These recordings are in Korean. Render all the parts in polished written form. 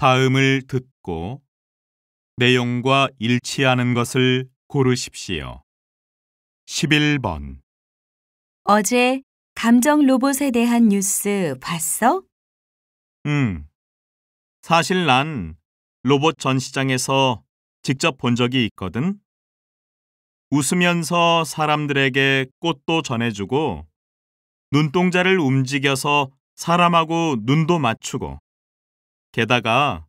다음을 듣고 내용과 일치하는 것을 고르십시오. 11번. 어제 감정 로봇에 대한 뉴스 봤어? 사실 난 로봇 전시장에서 직접 본 적이 있거든. 웃으면서 사람들에게 꽃도 전해주고 눈동자를 움직여서 사람하고 눈도 맞추고 게다가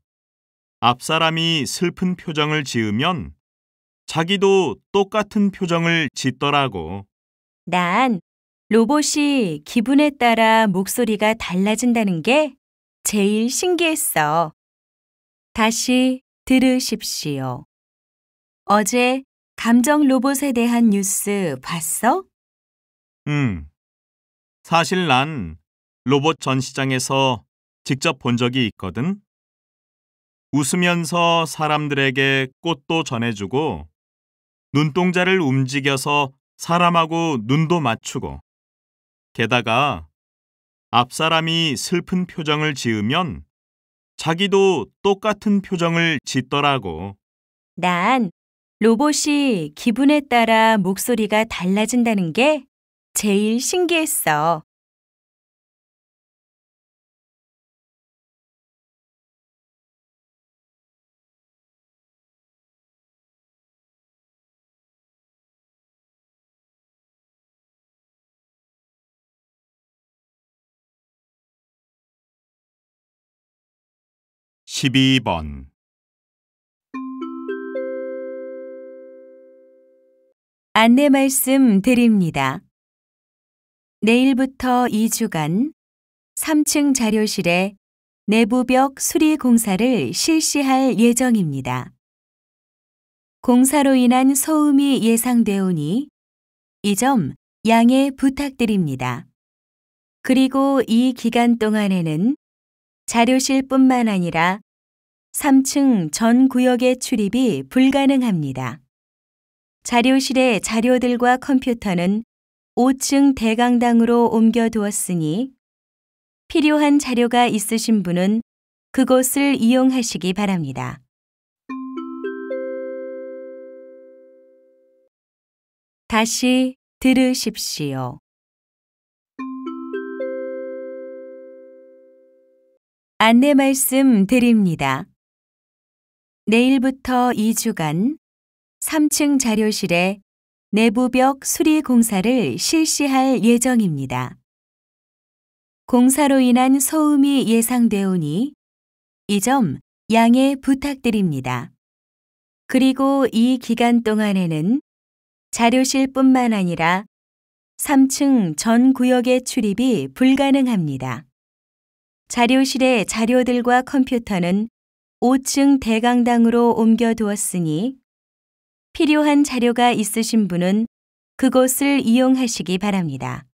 앞 사람이 슬픈 표정을 지으면 자기도 똑같은 표정을 짓더라고. 난 로봇이 기분에 따라 목소리가 달라진다는 게 제일 신기했어. 다시 들으십시오. 어제 감정 로봇에 대한 뉴스 봤어? 사실 난 로봇 전시장에서 직접 본 적이 있거든. 웃으면서 사람들에게 꽃도 전해주고 눈동자를 움직여서 사람하고 눈도 맞추고 게다가 앞 사람이 슬픈 표정을 지으면 자기도 똑같은 표정을 짓더라고. 난 로봇이 기분에 따라 목소리가 달라진다는 게 제일 신기했어. 십이 번. 안내 말씀 드립니다. 내일부터 2주간 3층 자료실에 내부벽 수리 공사를 실시할 예정입니다. 공사로 인한 소음이 예상되오니 이 점 양해 부탁드립니다. 그리고 이 기간 동안에는 자료실뿐만 아니라 3층 전 구역의 출입이 불가능합니다. 자료실의 자료들과 컴퓨터는 5층 대강당으로 옮겨두었으니 필요한 자료가 있으신 분은 그곳을 이용하시기 바랍니다. 다시 들으십시오. 안내 말씀 드립니다. 내일부터 2주간 3층 자료실에 내부벽 수리 공사를 실시할 예정입니다. 공사로 인한 소음이 예상되오니 이 점 양해 부탁드립니다. 그리고 이 기간 동안에는 자료실뿐만 아니라 3층 전 구역의 출입이 불가능합니다. 자료실의 자료들과 컴퓨터는 5층 대강당으로 옮겨두었으니 필요한 자료가 있으신 분은 그곳을 이용하시기 바랍니다.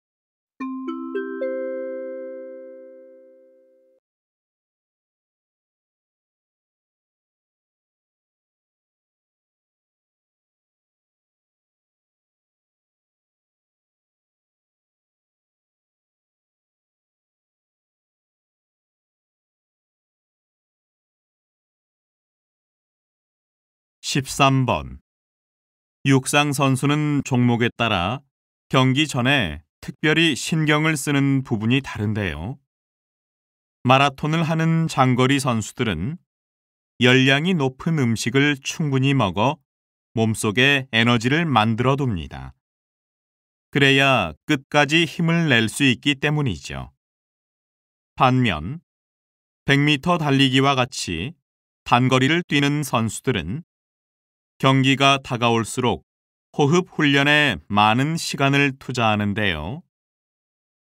십삼 번. 육상 선수는 종목에 따라 경기 전에 특별히 신경을 쓰는 부분이 다른데요. 마라톤을 하는 장거리 선수들은 열량이 높은 음식을 충분히 먹어 몸속에 에너지를 만들어둡니다. 그래야 끝까지 힘을 낼 수 있기 때문이죠. 반면 100m 달리기와 같이 단거리를 뛰는 선수들은 경기가 다가올수록 호흡 훈련에 많은 시간을 투자하는데요.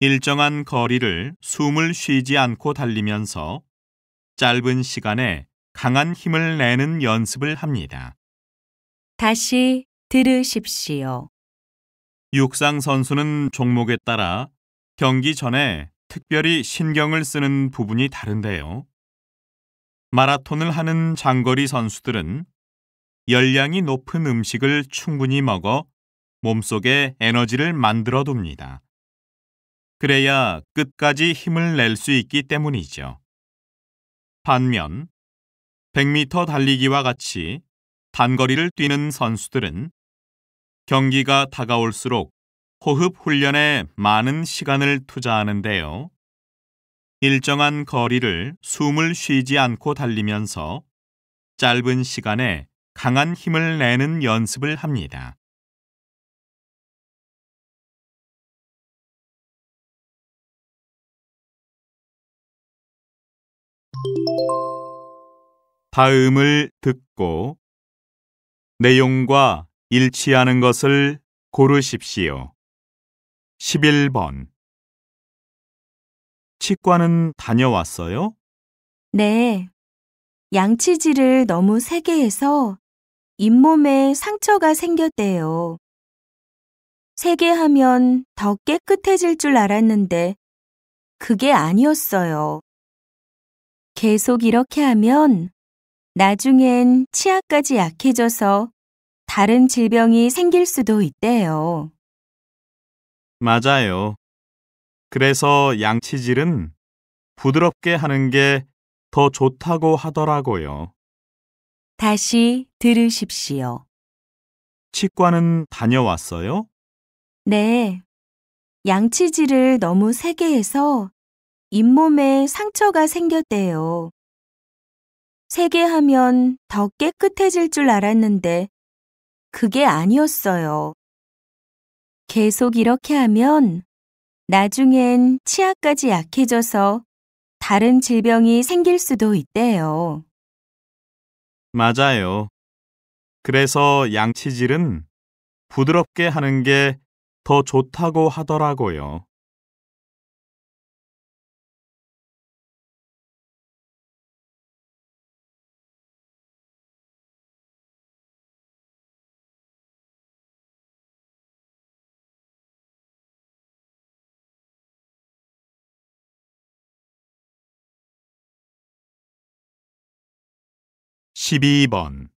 일정한 거리를 숨을 쉬지 않고 달리면서 짧은 시간에 강한 힘을 내는 연습을 합니다. 다시 들으십시오. 육상 선수는 종목에 따라 경기 전에 특별히 신경을 쓰는 부분이 다른데요. 마라톤을 하는 장거리 선수들은 열량이 높은 음식을 충분히 먹어 몸속에 에너지를 만들어둡니다. 그래야 끝까지 힘을 낼 수 있기 때문이죠. 반면 100m 달리기와 같이 단거리를 뛰는 선수들은 경기가 다가올수록 호흡 훈련에 많은 시간을 투자하는데요. 일정한 거리를 숨을 쉬지 않고 달리면서 짧은 시간에 강한 힘을 내는 연습을 합니다. 다음을 듣고 내용과 일치하는 것을 고르십시오. 11번. 치과는 다녀왔어요? 네. 양치질을 너무 세게 해서 잇몸에 상처가 생겼대요. 세게 하면 더 깨끗해질 줄 알았는데 그게 아니었어요. 계속 이렇게 하면 나중엔 치아까지 약해져서 다른 질병이 생길 수도 있대요. 맞아요. 그래서 양치질은 부드럽게 하는 게 더 좋다고 하더라고요. 다시 들으십시오. 치과는 다녀왔어요? 네. 양치질을 너무 세게 해서 잇몸에 상처가 생겼대요. 세게 하면 더 깨끗해질 줄 알았는데 그게 아니었어요. 계속 이렇게 하면 나중엔 치아까지 약해져서 다른 질병이 생길 수도 있대요. 맞아요. 그래서 양치질은 부드럽게 하는 게 더 좋다고 하더라고요. 십이 번.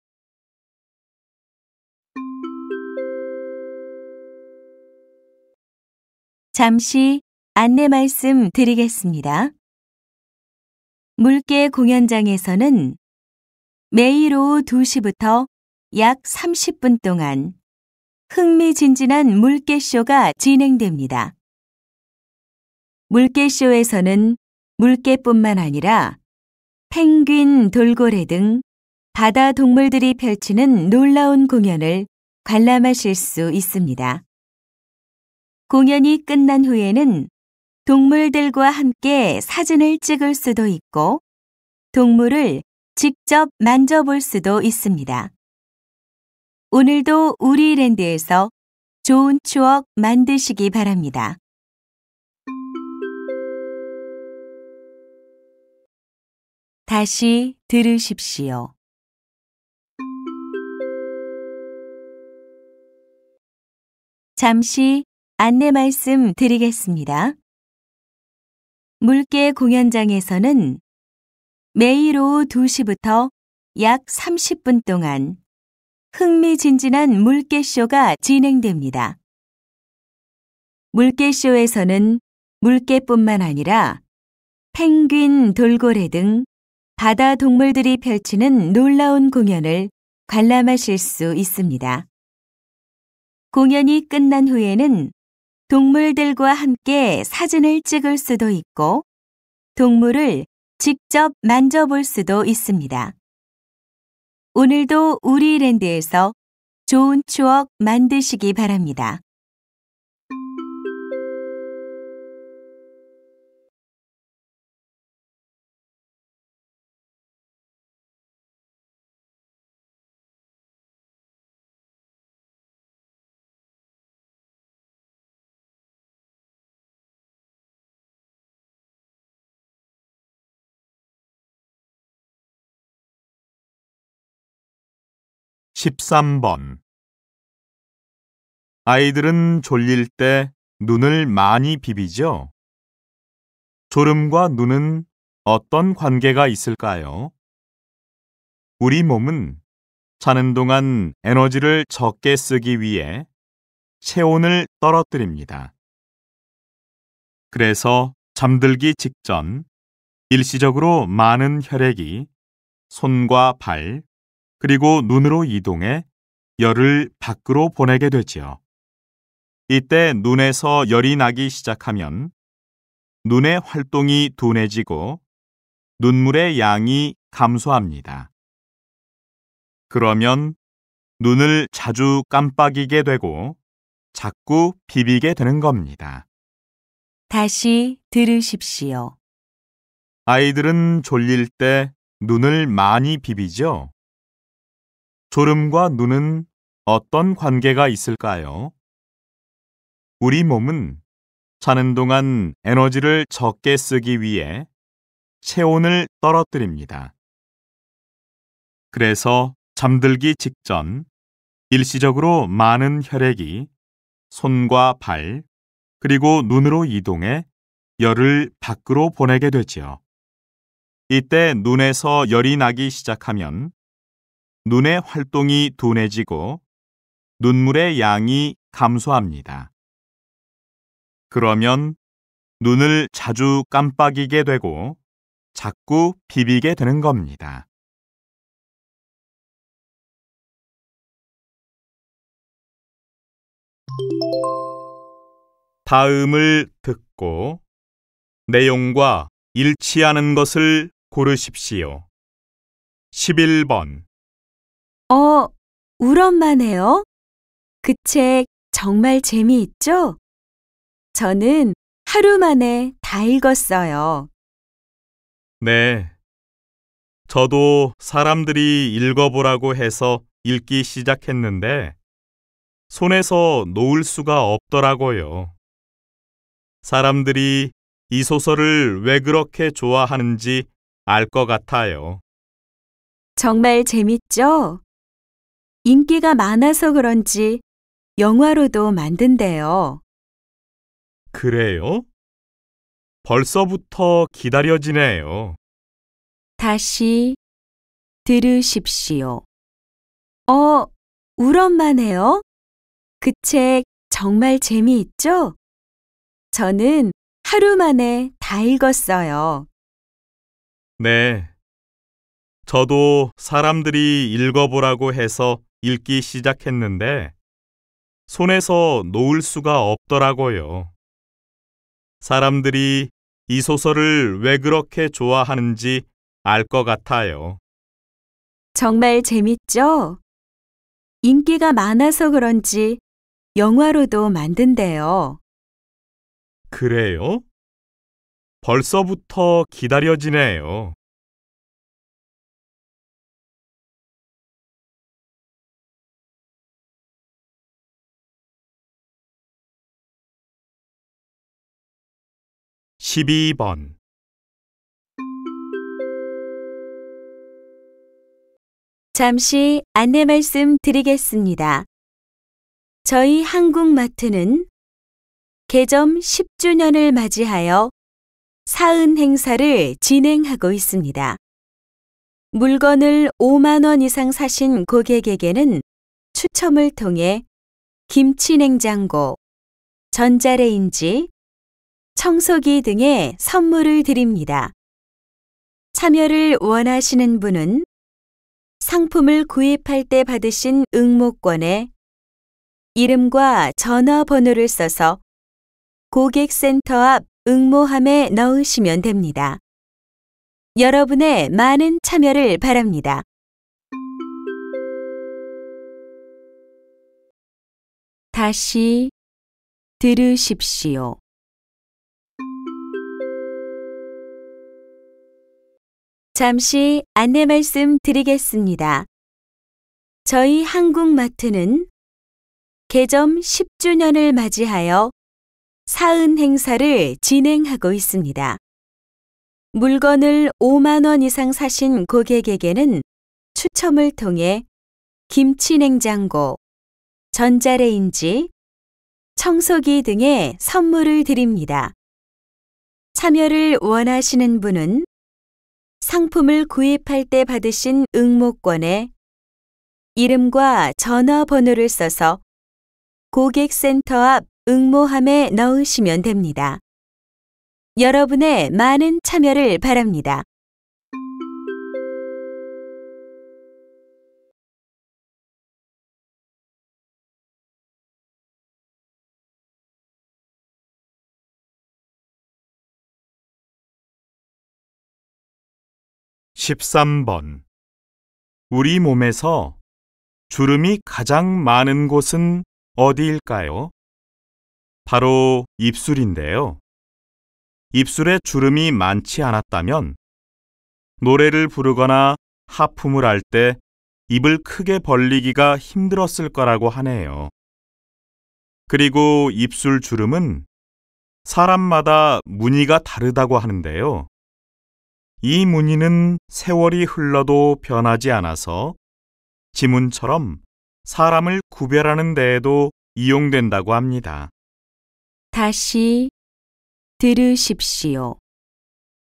잠시 안내 말씀 드리겠습니다. 물개 공연장에서는 매일 오후 2시부터 약 30분 동안 흥미진진한 물개쇼가 진행됩니다. 물개쇼에서는 물개뿐만 아니라 펭귄, 돌고래 등 바다 동물들이 펼치는 놀라운 공연을 관람하실 수 있습니다. 공연이 끝난 후에는 동물들과 함께 사진을 찍을 수도 있고 동물을 직접 만져볼 수도 있습니다. 오늘도 우리랜드에서 좋은 추억 만드시기 바랍니다. 다시 들으십시오. 잠시 안내 말씀 드리겠습니다. 물개 공연장에서는 매일 오후 2시부터 약 30분 동안 흥미진진한 물개쇼가 진행됩니다. 물개쇼에서는 물개뿐만 아니라 펭귄, 돌고래 등 바다 동물들이 펼치는 놀라운 공연을 관람하실 수 있습니다. 공연이 끝난 후에는 동물들과 함께 사진을 찍을 수도 있고 동물을 직접 만져볼 수도 있습니다. 오늘도 우리랜드에서 좋은 추억 만드시기 바랍니다. 십삼 번. 아이들은 졸릴 때 눈을 많이 비비죠? 졸음과 눈은 어떤 관계가 있을까요? 우리 몸은 자는 동안 에너지를 적게 쓰기 위해 체온을 떨어뜨립니다. 그래서 잠들기 직전 일시적으로 많은 혈액이 손과 발, 그리고 눈으로 이동해 열을 밖으로 보내게 되지요. 이때 눈에서 열이 나기 시작하면 눈의 활동이 둔해지고 눈물의 양이 감소합니다. 그러면 눈을 자주 깜빡이게 되고 자꾸 비비게 되는 겁니다. 다시 들으십시오. 아이들은 졸릴 때 눈을 많이 비비죠? 졸음과 눈은 어떤 관계가 있을까요? 우리 몸은 자는 동안 에너지를 적게 쓰기 위해 체온을 떨어뜨립니다. 그래서 잠들기 직전 일시적으로 많은 혈액이 손과 발, 그리고 눈으로 이동해 열을 밖으로 보내게 되지요. 이때 눈에서 열이 나기 시작하면 눈의 활동이 둔해지고 눈물의 양이 감소합니다. 그러면 눈을 자주 깜빡이게 되고 자꾸 비비게 되는 겁니다. 다음을 듣고 내용과 일치하는 것을 고르십시오. 11번. 울 엄마네요. 그 책 정말 재미있죠? 저는 하루 만에 다 읽었어요. 네. 저도 사람들이 읽어보라고 해서 읽기 시작했는데 손에서 놓을 수가 없더라고요. 사람들이 이 소설을 왜 그렇게 좋아하는지 알 것 같아요. 정말 재밌죠? 인기가 많아서 그런지 영화로도 만든대요. 그래요? 벌써부터 기다려지네요. 다시 들으십시오. 울 엄마네요. 그 책 정말 재미있죠? 저는 하루 만에 다 읽었어요. 네. 저도 사람들이 읽어보라고 해서 읽기 시작했는데 손에서 놓을 수가 없더라고요. 사람들이 이 소설을 왜 그렇게 좋아하는지 알 것 같아요. 정말 재밌죠? 인기가 많아서 그런지 영화로도 만든대요. 그래요? 벌써부터 기다려지네요. 12번. 잠시 안내 말씀 드리겠습니다. 저희 한국마트는 개점 10주년을 맞이하여 사은 행사를 진행하고 있습니다. 물건을 5만 원 이상 사신 고객에게는 추첨을 통해 김치냉장고, 전자레인지, 청소기 등의 선물을 드립니다. 참여를 원하시는 분은 상품을 구입할 때 받으신 응모권에 이름과 전화번호를 써서 고객센터 앞 응모함에 넣으시면 됩니다. 여러분의 많은 참여를 바랍니다. 다시 들으십시오. 잠시 안내 말씀 드리겠습니다. 저희 한국마트는 개점 10주년을 맞이하여 사은 행사를 진행하고 있습니다. 물건을 5만 원 이상 사신 고객에게는 추첨을 통해 김치냉장고, 전자레인지, 청소기 등의 선물을 드립니다. 참여를 원하시는 분은 상품을 구입할 때 받으신 응모권에 이름과 전화번호를 써서 고객센터 앞 응모함에 넣으시면 됩니다. 여러분의 많은 참여를 바랍니다. 13번. 우리 몸에서 주름이 가장 많은 곳은 어디일까요? 바로 입술인데요. 입술에 주름이 많지 않았다면 노래를 부르거나 하품을 할 때 입을 크게 벌리기가 힘들었을 거라고 하네요. 그리고 입술 주름은 사람마다 무늬가 다르다고 하는데요. 이 무늬는 세월이 흘러도 변하지 않아서 지문처럼 사람을 구별하는 데에도 이용된다고 합니다. 다시 들으십시오.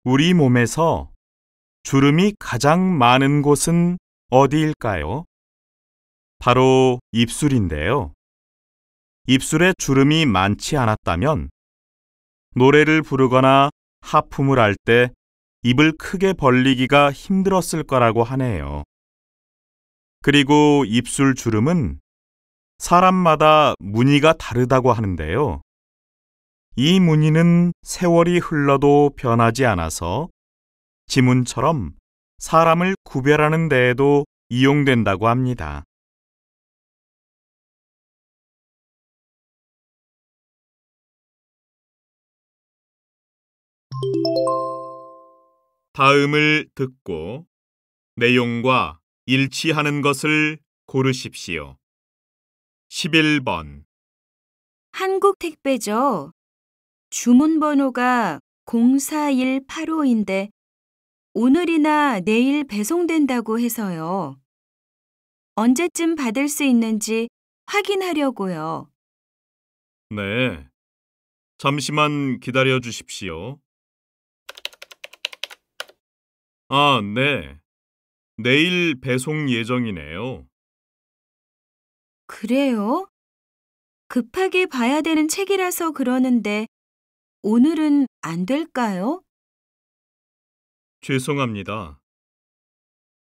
우리 몸에서 주름이 가장 많은 곳은 어디일까요? 바로 입술인데요. 입술에 주름이 많지 않았다면 노래를 부르거나 하품을 할 때 입을 크게 벌리기가 힘들었을 거라고 하네요. 그리고 입술 주름은 사람마다 무늬가 다르다고 하는데요. 이 무늬는 세월이 흘러도 변하지 않아서 지문처럼 사람을 구별하는 데에도 이용된다고 합니다. 다음을 듣고 내용과 일치하는 것을 고르십시오. 11번. 한국 택배죠. 주문 번호가 04185인데 오늘이나 내일 배송된다고 해서요. 언제쯤 받을 수 있는지 확인하려고요. 네. 잠시만 기다려 주십시오. 아, 네. 내일 배송 예정이네요. 그래요? 급하게 봐야 되는 책이라서 그러는데 오늘은 안 될까요? 죄송합니다.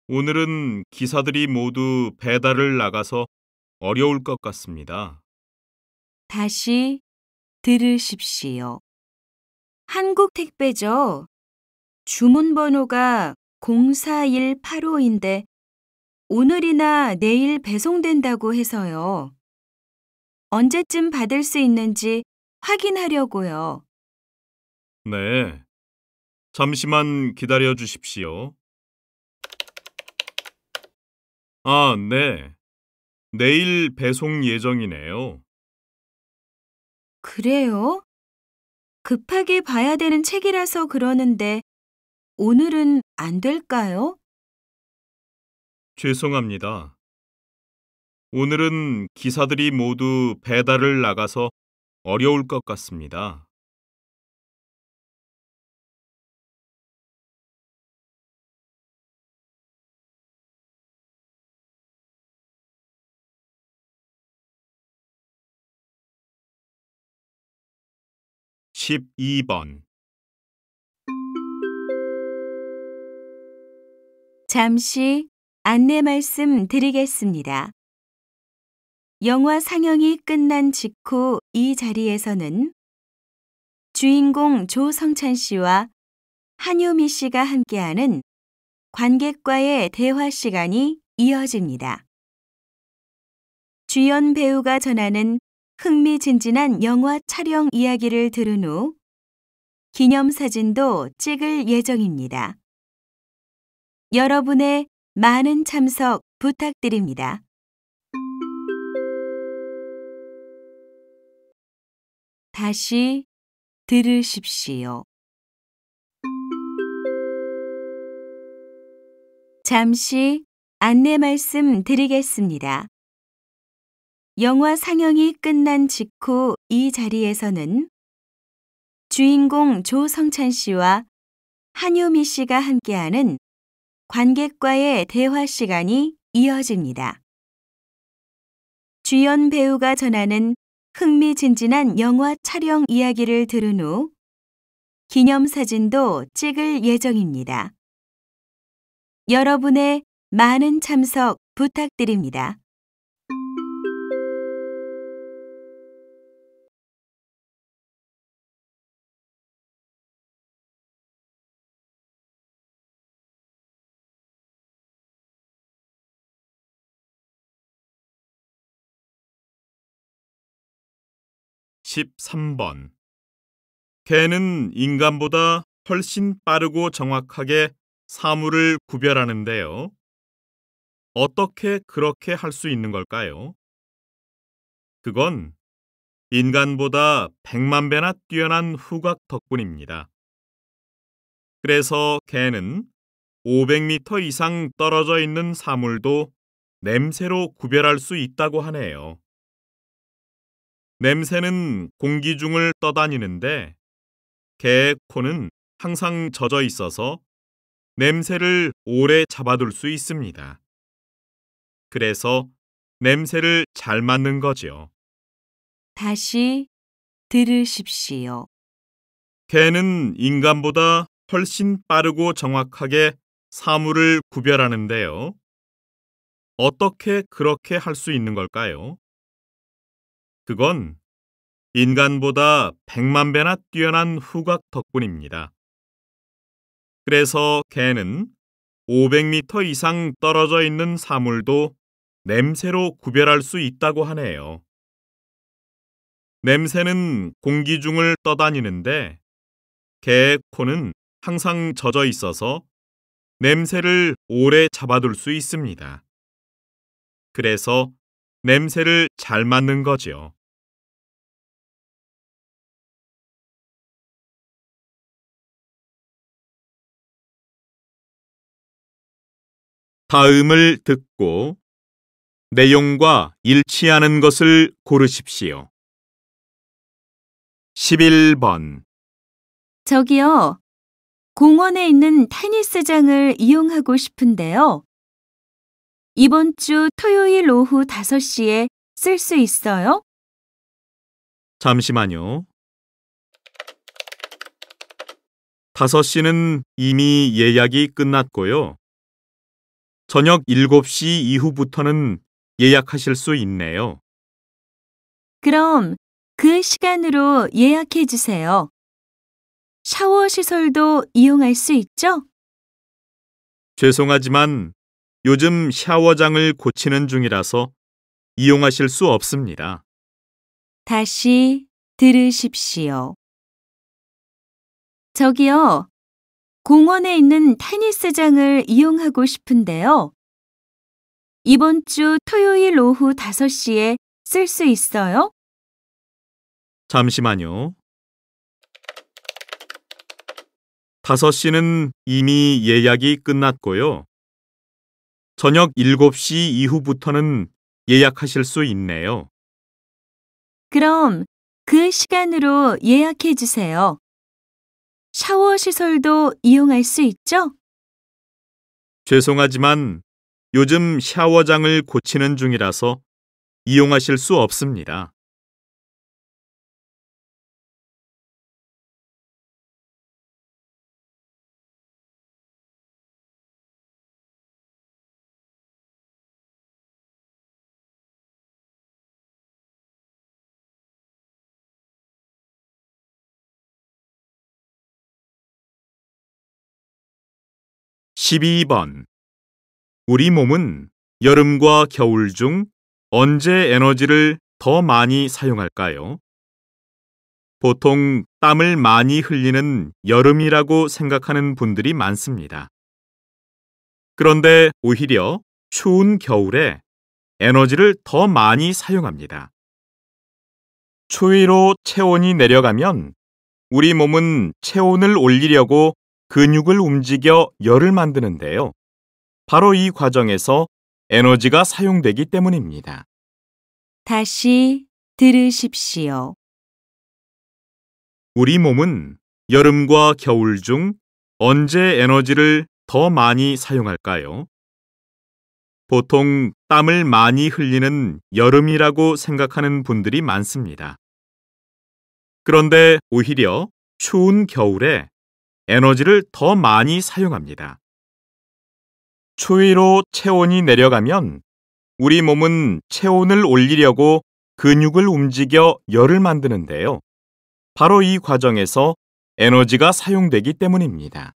오늘은 기사들이 모두 배달을 나가서 어려울 것 같습니다. 다시 들으십시오. 한국 택배죠. 주문 번호가 04185인데 오늘이나 내일 배송된다고 해서요. 언제쯤 받을 수 있는지 확인하려고요. 네. 잠시만 기다려 주십시오. 아, 네. 내일 배송 예정이네요. 그래요? 급하게 봐야 되는 책이라서 그러는데 오늘은 안 될까요? 죄송합니다. 오늘은 기사들이 모두 배달을 나가서 어려울 것 같습니다. 12번. 잠시 안내 말씀 드리겠습니다. 영화 상영이 끝난 직후 이 자리에서는 주인공 조성찬 씨와 한효미 씨가 함께하는 관객과의 대화 시간이 이어집니다. 주연 배우가 전하는 흥미진진한 영화 촬영 이야기를 들은 후 기념사진도 찍을 예정입니다. 여러분의 많은 참석 부탁드립니다. 다시 들으십시오. 잠시 안내 말씀 드리겠습니다. 영화 상영이 끝난 직후 이 자리에서는 주인공 조성찬 씨와 한효미 씨가 함께하는 관객과의 대화 시간이 이어집니다. 주연 배우가 전하는 흥미진진한 영화 촬영 이야기를 들은 후 기념사진도 찍을 예정입니다. 여러분의 많은 참석 부탁드립니다. 13번. 개는 인간보다 훨씬 빠르고 정확하게 사물을 구별하는데요. 어떻게 그렇게 할 수 있는 걸까요? 그건 인간보다 100만 배나 뛰어난 후각 덕분입니다. 그래서 개는 500m 이상 떨어져 있는 사물도 냄새로 구별할 수 있다고 하네요. 냄새는 공기 중을 떠다니는데 개의 코는 항상 젖어 있어서 냄새를 오래 잡아둘 수 있습니다. 그래서 냄새를 잘 맡는 거죠. 다시 들으십시오. 개는 인간보다 훨씬 빠르고 정확하게 사물을 구별하는데요. 어떻게 그렇게 할 수 있는 걸까요? 그건 인간보다 100만 배나 뛰어난 후각 덕분입니다. 그래서 개는 500m 이상 떨어져 있는 사물도 냄새로 구별할 수 있다고 하네요. 냄새는 공기 중을 떠다니는데 개의 코는 항상 젖어 있어서 냄새를 오래 잡아둘 수 있습니다. 그래서 냄새를 잘 맡는 거죠. 다음을 듣고 내용과 일치하는 것을 고르십시오. 11번. 저기요, 공원에 있는 테니스장을 이용하고 싶은데요. 이번 주 토요일 오후 5시에 쓸 수 있어요? 잠시만요. 5시는 이미 예약이 끝났고요. 저녁 7시 이후부터는 예약하실 수 있네요. 그럼 그 시간으로 예약해 주세요. 샤워 시설도 이용할 수 있죠? 죄송하지만 요즘 샤워장을 고치는 중이라서 이용하실 수 없습니다. 다시 들으십시오. 저기요, 공원에 있는 테니스장을 이용하고 싶은데요. 이번 주 토요일 오후 5시에 쓸 수 있어요? 잠시만요. 5시는 이미 예약이 끝났고요. 저녁 7시 이후부터는 예약하실 수 있네요. 그럼 그 시간으로 예약해 주세요. 샤워 시설도 이용할 수 있죠? 죄송하지만 요즘 샤워장을 고치는 중이라서 이용하실 수 없습니다. (12번) 우리 몸은 여름과 겨울 중 언제 에너지를 더 많이 사용할까요? 보통 땀을 많이 흘리는 여름이라고 생각하는 분들이 많습니다. 그런데 오히려 추운 겨울에 에너지를 더 많이 사용합니다. 추위로 체온이 내려가면 우리 몸은 체온을 올리려고 근육을 움직여 열을 만드는데요. 바로 이 과정에서 에너지가 사용되기 때문입니다. 다시 들으십시오. 우리 몸은 여름과 겨울 중 언제 에너지를 더 많이 사용할까요? 보통 땀을 많이 흘리는 여름이라고 생각하는 분들이 많습니다. 그런데 오히려 추운 겨울에 에너지를 더 많이 사용합니다. 추위로 체온이 내려가면 우리 몸은 체온을 올리려고 근육을 움직여 열을 만드는데요. 바로 이 과정에서 에너지가 사용되기 때문입니다.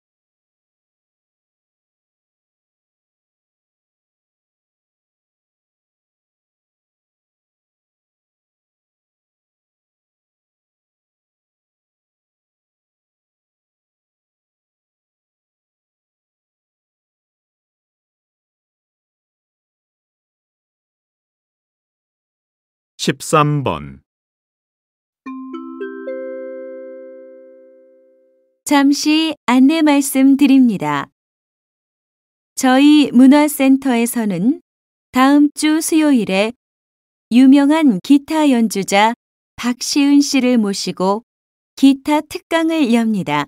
13번. 잠시 안내 말씀드립니다. 저희 문화센터에서는 다음 주 수요일에 유명한 기타 연주자 박시은 씨를 모시고 기타 특강을 엽니다.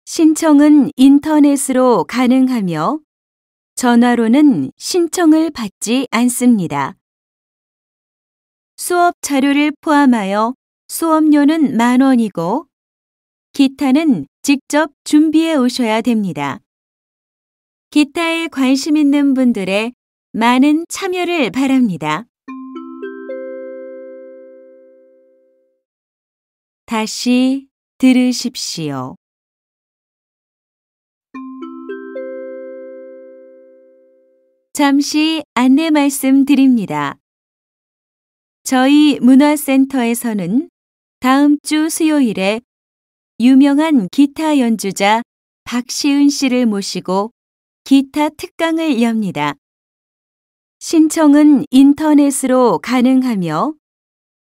신청은 인터넷으로 가능하며 전화로는 신청을 받지 않습니다. 수업 자료를 포함하여 수업료는 10,000원이고 기타는 직접 준비해 오셔야 됩니다. 기타에 관심 있는 분들의 많은 참여를 바랍니다. 다시 들으십시오. 잠시 안내 말씀드립니다. 저희 문화센터에서는 다음 주 수요일에 유명한 기타 연주자 박시은 씨를 모시고 기타 특강을 엽니다. 신청은 인터넷으로 가능하며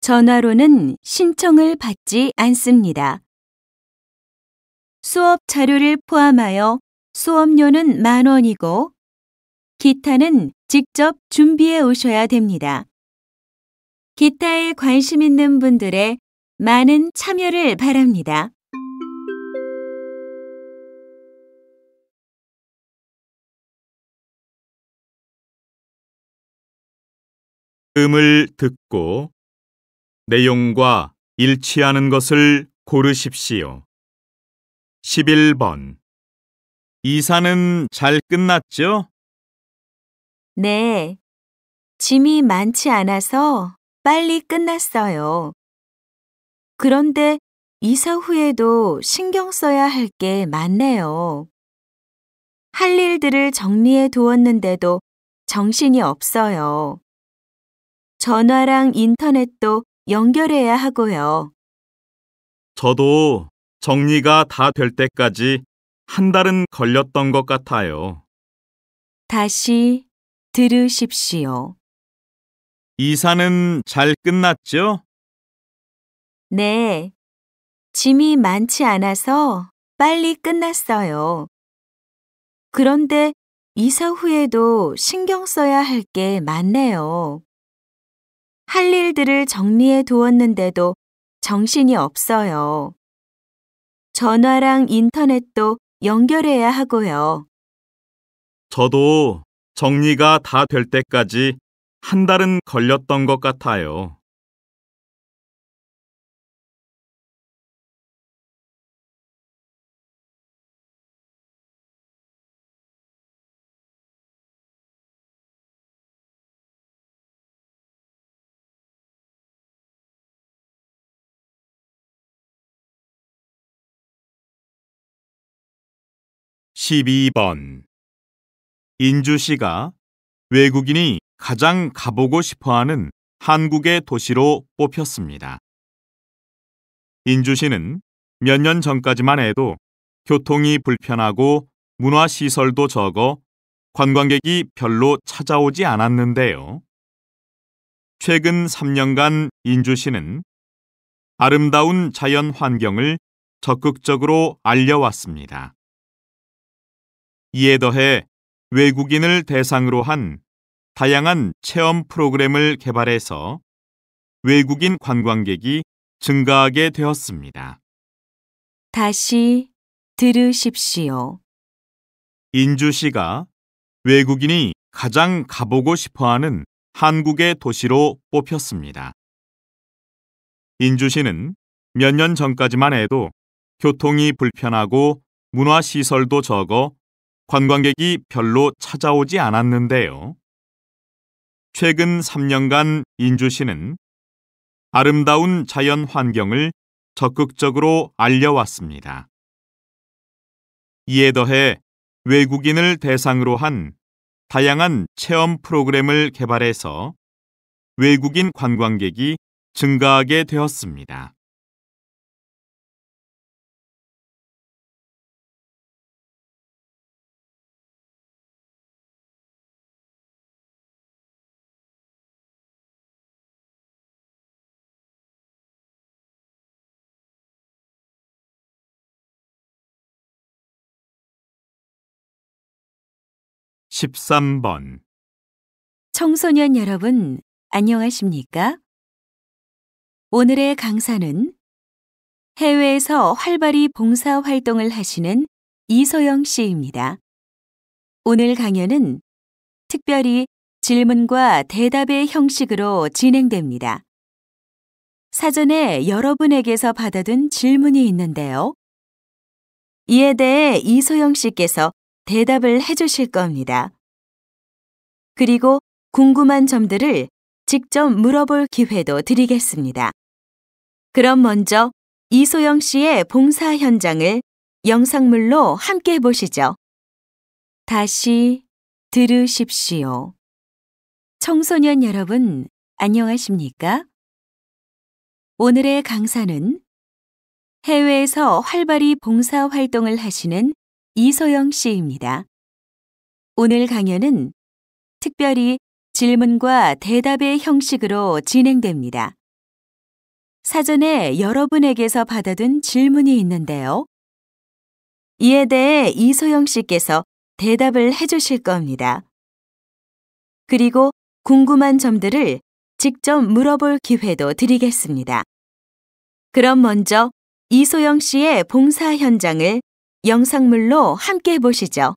전화로는 신청을 받지 않습니다. 수업 자료를 포함하여 수업료는 10,000원이고 기타는 직접 준비해 오셔야 됩니다. 기타에 관심 있는 분들의 많은 참여를 바랍니다. 음을 듣고 내용과 일치하는 것을 고르십시오. 11번. 이사는 잘 끝났죠? 네, 짐이 많지 않아서 빨리 끝났어요. 그런데 이사 후에도 신경 써야 할 게 많네요. 할 일들을 정리해 두었는데도 정신이 없어요. 전화랑 인터넷도 연결해야 하고요. 저도 정리가 다 될 때까지 한 달은 걸렸던 것 같아요. 다시 들으십시오. 이사는 잘 끝났죠? 네, 짐이 많지 않아서 빨리 끝났어요. 그런데 이사 후에도 신경 써야 할 게 많네요. 할 일들을 정리해 두었는데도 정신이 없어요. 전화랑 인터넷도 연결해야 하고요. 저도 정리가 다 될 때까지 한 달은 걸렸던 것 같아요. 십이 번. 인주 씨가 외국인이 가장 가보고 싶어하는 한국의 도시로 뽑혔습니다. 인주 씨는 몇 년 전까지만 해도 교통이 불편하고 문화시설도 적어 관광객이 별로 찾아오지 않았는데요. 최근 3년간 인주 씨는 아름다운 자연 환경을 적극적으로 알려왔습니다. 이에 더해 외국인을 대상으로 한 다양한 체험 프로그램을 개발해서 외국인 관광객이 증가하게 되었습니다. 다시 들으십시오. 인주 씨가 외국인이 가장 가보고 싶어하는 한국의 도시로 뽑혔습니다. 인주 씨는 몇 년 전까지만 해도 교통이 불편하고 문화시설도 적어 관광객이 별로 찾아오지 않았는데요. 최근 3년간 인주 씨는 아름다운 자연 환경을 적극적으로 알려왔습니다. 이에 더해 외국인을 대상으로 한 다양한 체험 프로그램을 개발해서 외국인 관광객이 증가하게 되었습니다. 13번. 청소년 여러분, 안녕하십니까? 오늘의 강사는 해외에서 활발히 봉사 활동을 하시는 이소영 씨입니다. 오늘 강연은 특별히 질문과 대답의 형식으로 진행됩니다. 사전에 여러분에게서 받아둔 질문이 있는데요. 이에 대해 이소영 씨께서 대답을 해주실 겁니다. 그리고 궁금한 점들을 직접 물어볼 기회도 드리겠습니다. 그럼 먼저 이소영 씨의 봉사 현장을 영상물로 함께 보시죠. 다시 들으십시오. 청소년 여러분, 안녕하십니까? 오늘의 강사는 해외에서 활발히 봉사 활동을 하시는 이소영 씨입니다. 오늘 강연은 특별히 질문과 대답의 형식으로 진행됩니다. 사전에 여러분에게서 받아둔 질문이 있는데요. 이에 대해 이소영 씨께서 대답을 해주실 겁니다. 그리고 궁금한 점들을 직접 물어볼 기회도 드리겠습니다. 그럼 먼저 이소영 씨의 봉사 현장을 영상물로 함께 보시죠.